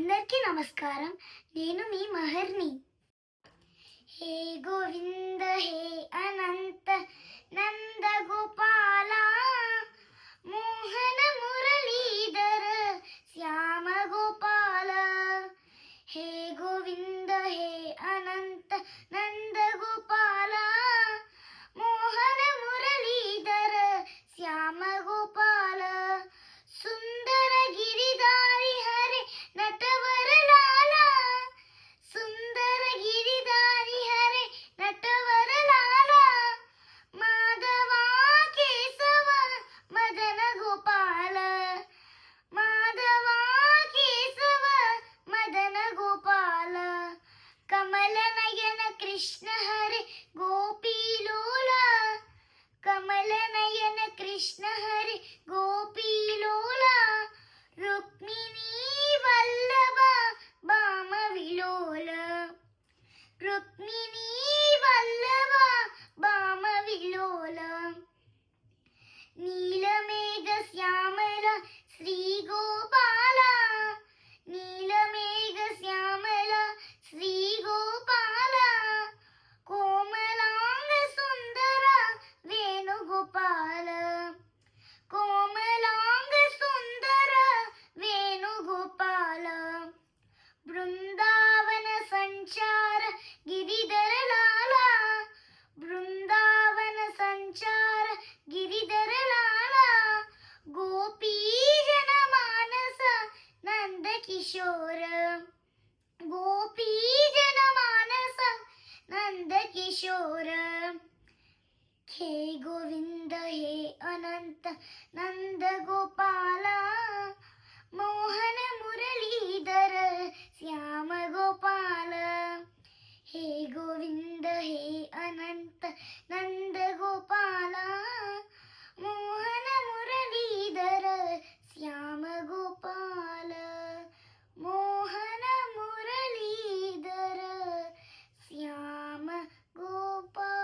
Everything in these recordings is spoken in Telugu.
అందరికీ నమస్కారం. నేను మీ మహర్ని. హే గోవింద హే అనంత నంద గోపాల మోహన మురళీధర శ్యామ గోపాల. హే గోవింద హే అనంత నంద గోపాల మోహన మురళీధర శ్యామ గోపాల. సుందర గిరిధారి హరే నటవర లాల. సుందర గిరిధారి హరే నటవర లాల. మాధవ కేశవ మదన గోపాల. మాధవ కేశవ మదన గోపాల. కమల నయన కృష్ణ హరే గోపీలోల. కమల నయన కృష్ణ హరే గోపీలోల. రుక్మిణీ వల్లభ భామ విలోల. రుక్మిణీ వల్లభ భామ విలోల. నీలమేఘ శ్యామల శ్రీ గోపాల. నీలమేఘ శ్యామల శ్రీ గోపాల. కోమలాంగ సుందర వేణుగోపాల. కోమలాంగ సుందర వేణుగోపాల. బృందావన సంచార గిరిధర లాల. బృందావన సంచార గిరిధర లాల. గోపీ జన మానస నంద కిశోర. గోపీ జన మానస నంద కిశోర. హే గోవింద హే అనంత నంద గోపాల మోహన మురళీధర శ్యామ గోపాల. హే గోవింద హే అనంత నంద గోపాల మోహన మురళీధర శ్యామ గోపాల. మోహన Muralidhara Shyama Gopala.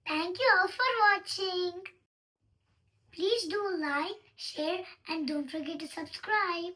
Thank you all for watching. Please do like, share and don't forget to subscribe.